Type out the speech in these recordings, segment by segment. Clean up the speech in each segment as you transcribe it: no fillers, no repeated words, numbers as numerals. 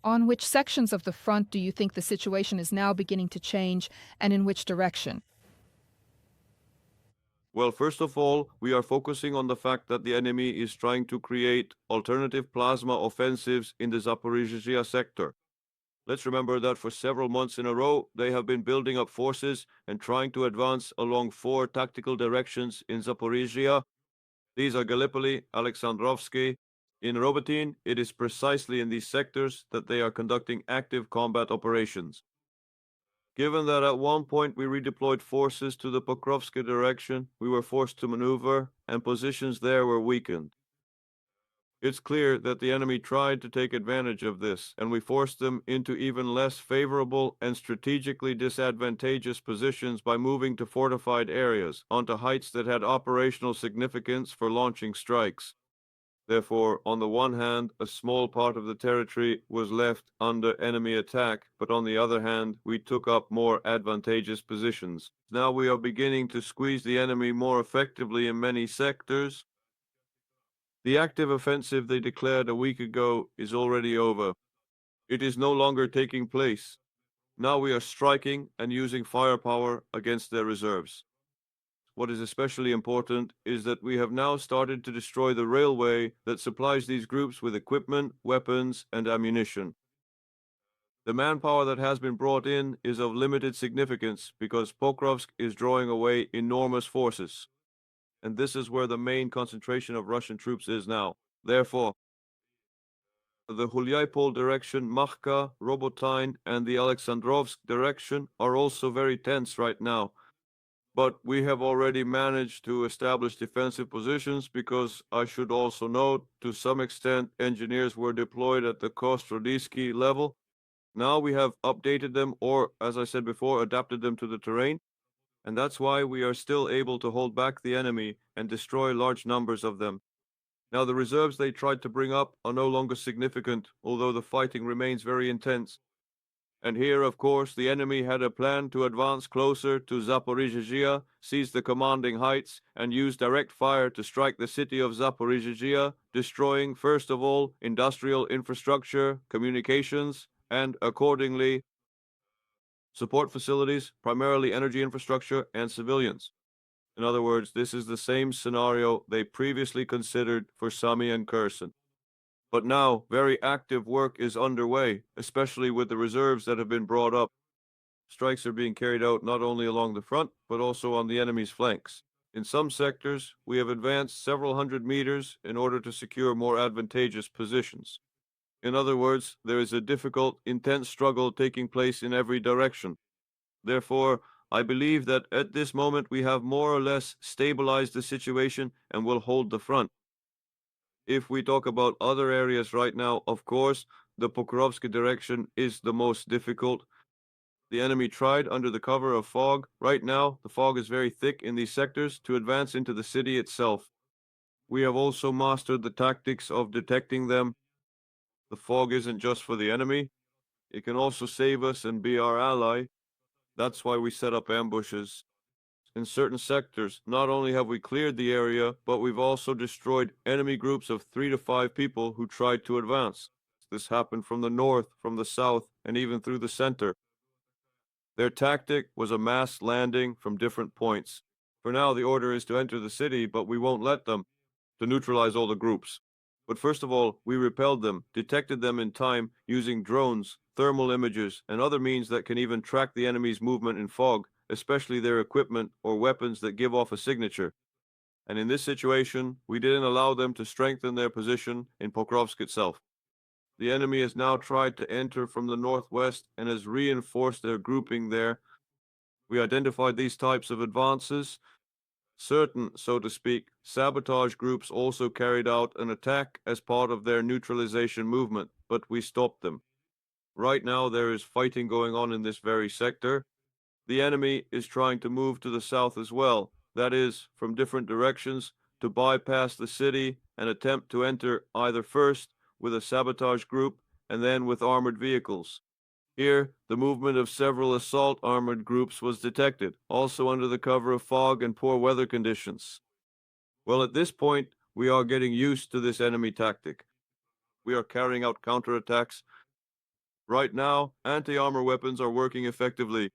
On which sections of the front do you think the situation is now beginning to change, and in which direction? Well, first of all, we are focusing on the fact that the enemy is trying to create alternative plasma offensives in the Zaporizhzhia sector. Let's remember that for several months in a row, they have been building up forces and trying to advance along four tactical directions in Zaporizhzhia. These are Gallipoli, Alexandrovsky. In Robotyne, it is precisely in these sectors that they are conducting active combat operations. Given that at one point we redeployed forces to the Pokrovske direction, we were forced to maneuver, and positions there were weakened. It's clear that the enemy tried to take advantage of this, and we forced them into even less favorable and strategically disadvantageous positions by moving to fortified areas, onto heights that had operational significance for launching strikes. Therefore, on the one hand, a small part of the territory was left under enemy attack, but on the other hand, we took up more advantageous positions. Now we are beginning to squeeze the enemy more effectively in many sectors. The active offensive they declared a week ago is already over. It is no longer taking place. Now we are striking and using firepower against their reserves. What is especially important is that we have now started to destroy the railway that supplies these groups with equipment, weapons, and ammunition. The manpower that has been brought in is of limited significance because Pokrovsk is drawing away enormous forces, and this is where the main concentration of Russian troops is now. Therefore, the Hulyapol direction, Makhka, Robotyne, and the Alexandrovsk direction are also very tense right now. But we have already managed to establish defensive positions because I should also note, to some extent, engineers were deployed at the Kostrodiski level. Now we have updated them, or, as I said before, adapted them to the terrain, and that's why we are still able to hold back the enemy and destroy large numbers of them. Now, the reserves they tried to bring up are no longer significant, although the fighting remains very intense. And here, of course, the enemy had a plan to advance closer to Zaporizhzhia, seize the commanding heights, and use direct fire to strike the city of Zaporizhzhia, destroying, first of all, industrial infrastructure, communications, and, accordingly, support facilities, primarily energy infrastructure, and civilians. In other words, this is the same scenario they previously considered for Sami and Kherson. But now, very active work is underway, especially with the reserves that have been brought up. Strikes are being carried out not only along the front, but also on the enemy's flanks. In some sectors, we have advanced several hundred meters in order to secure more advantageous positions. In other words, there is a difficult, intense struggle taking place in every direction. Therefore, I believe that at this moment we have more or less stabilized the situation and will hold the front. If we talk about other areas right now, of course, the Pokrovske direction is the most difficult. The enemy tried under the cover of fog. Right now, the fog is very thick in these sectors to advance into the city itself. We have also mastered the tactics of detecting them. The fog isn't just for the enemy. It can also save us and be our ally. That's why we set up ambushes. In certain sectors, not only have we cleared the area, but we've also destroyed enemy groups of 3 to 5 people who tried to advance. This happened from the north, from the south, and even through the center. Their tactic was a mass landing from different points. For now, the order is to enter the city, but we won't let them, to neutralize all the groups. But first of all, we repelled them, detected them in time using drones, thermal images, and other means that can even track the enemy's movement in fog, especially their equipment or weapons that give off a signature. And in this situation, we didn't allow them to strengthen their position in Pokrovsk itself. The enemy has now tried to enter from the northwest and has reinforced their grouping there. We identified these types of advances. Certain, so to speak, sabotage groups also carried out an attack as part of their neutralization movement, but we stopped them. Right now, there is fighting going on in this very sector. The enemy is trying to move to the south as well, that is, from different directions, to bypass the city and attempt to enter either first with a sabotage group and then with armored vehicles. Here, the movement of several assault armored groups was detected, also under the cover of fog and poor weather conditions. Well, at this point, we are getting used to this enemy tactic. We are carrying out counterattacks. Right now, anti-armor weapons are working effectively.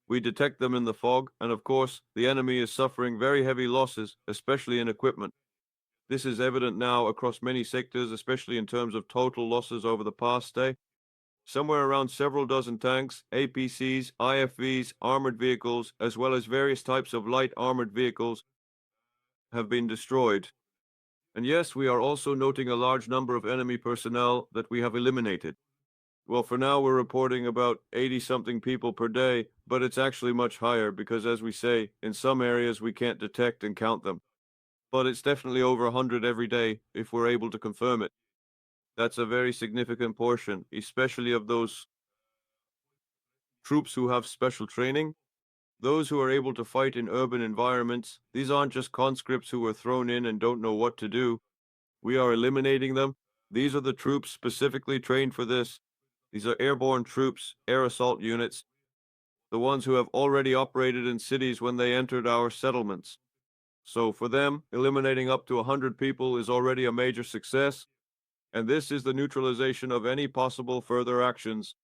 We detect them in the fog, and of course, the enemy is suffering very heavy losses, especially in equipment. This is evident now across many sectors, especially in terms of total losses over the past day. Somewhere around several dozen tanks, APCs, IFVs, armored vehicles, as well as various types of light armored vehicles have been destroyed. And yes, we are also noting a large number of enemy personnel that we have eliminated. Well, for now, we're reporting about 80 something people per day, but it's actually much higher because, as we say, in some areas we can't detect and count them. But it's definitely over 100 every day if we're able to confirm it. That's a very significant portion, especially of those troops who have special training, those who are able to fight in urban environments. These aren't just conscripts who were thrown in and don't know what to do. We are eliminating them. These are the troops specifically trained for this. These are airborne troops, air assault units, the ones who have already operated in cities when they entered our settlements. So for them, eliminating up to 100 people is already a major success, and this is the neutralization of any possible further actions.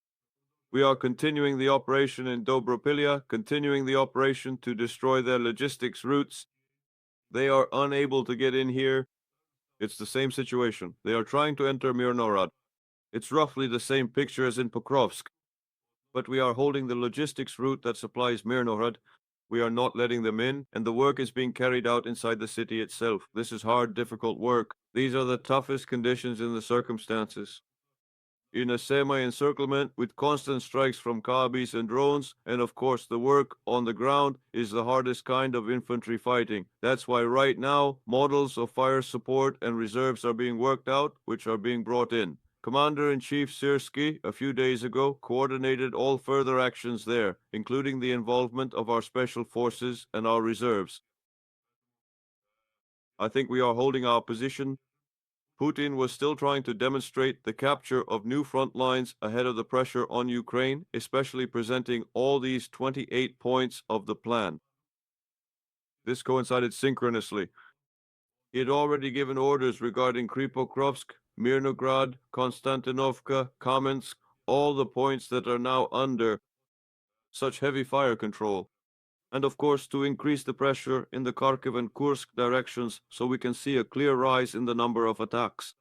We are continuing the operation in Dobropilya, continuing the operation to destroy their logistics routes. They are unable to get in here. It's the same situation. They are trying to enter Mirnorod. It's roughly the same picture as in Pokrovsk, but we are holding the logistics route that supplies Mirnorod. We are not letting them in, and the work is being carried out inside the city itself. This is hard, difficult work. These are the toughest conditions in the circumstances. In a semi-encirclement with constant strikes from Kabis and drones, and of course the work on the ground is the hardest kind of infantry fighting. That's why right now models of fire support and reserves are being worked out, which are being brought in. Commander-in-Chief Syrski, a few days ago, coordinated all further actions there, including the involvement of our special forces and our reserves. I think we are holding our position. Putin was still trying to demonstrate the capture of new front lines ahead of the pressure on Ukraine, especially presenting all these 28 points of the plan. This coincided synchronously. He had already given orders regarding Pokrovsk, Mirnograd, Konstantinovka, Kamensk, all the points that are now under such heavy fire control. And of course to increase the pressure in the Kharkiv and Kursk directions so we can see a clear rise in the number of attacks.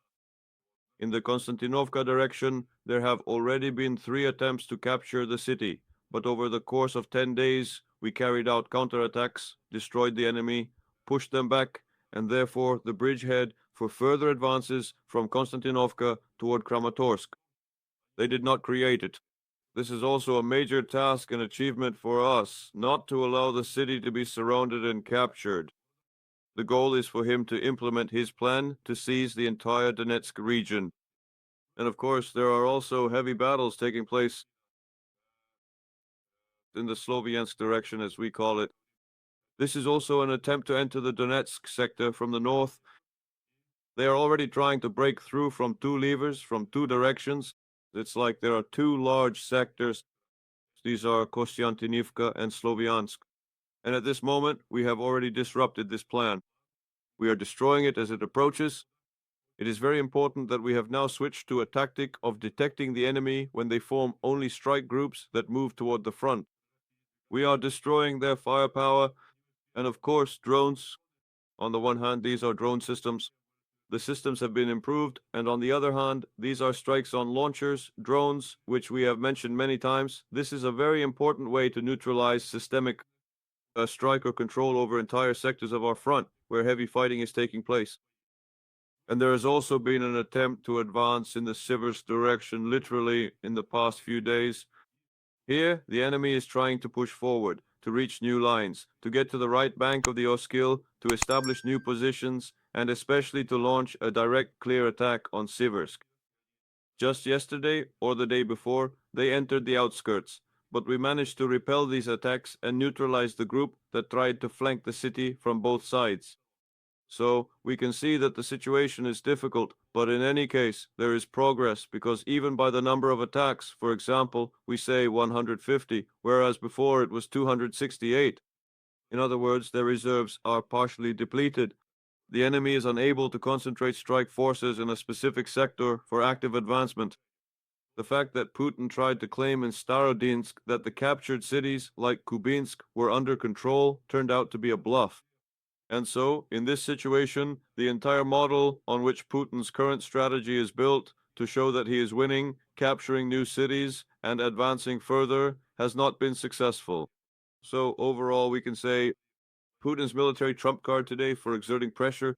In the Konstantinovka direction, there have already been 3 attempts to capture the city, but over the course of 10 days, we carried out counterattacks, destroyed the enemy, pushed them back, and therefore the bridgehead for further advances from Konstantinovka toward Kramatorsk. They did not create it. This is also a major task and achievement for us, not to allow the city to be surrounded and captured. The goal is for him to implement his plan to seize the entire Donetsk region. And of course, there are also heavy battles taking place in the Sloviansk direction, as we call it. This is also an attempt to enter the Donetsk sector from the north. They are already trying to break through from 2 levers, from 2 directions. It's like there are 2 large sectors. These are Kostiantinivka and Sloviansk. And at this moment, we have already disrupted this plan. We are destroying it as it approaches. It is very important that we have now switched to a tactic of detecting the enemy when they form only strike groups that move toward the front. We are destroying their firepower, and of course, drones. On the one hand, these are drone systems. The systems have been improved, and on the other hand, these are strikes on launchers, drones, which we have mentioned many times. This is a very important way to neutralize systemic strike or control over entire sectors of our front, where heavy fighting is taking place. And there has also been an attempt to advance in the Siversk direction literally in the past few days. Here, the enemy is trying to push forward, to reach new lines, to get to the right bank of the Oskil, to establish new positions, and especially to launch a direct clear attack on Siversk. Just yesterday, or the day before, they entered the outskirts, but we managed to repel these attacks and neutralize the group that tried to flank the city from both sides. So we can see that the situation is difficult, but in any case, there is progress because even by the number of attacks, for example, we say 150, whereas before it was 268. In other words, their reserves are partially depleted. The enemy is unable to concentrate strike forces in a specific sector for active advancement. The fact that Putin tried to claim in Starodinsk that the captured cities like Kubinsk were under control turned out to be a bluff. And so, in this situation, the entire model on which Putin's current strategy is built to show that he is winning, capturing new cities, and advancing further has not been successful. So, overall, we can say Putin's military trump card today for exerting pressure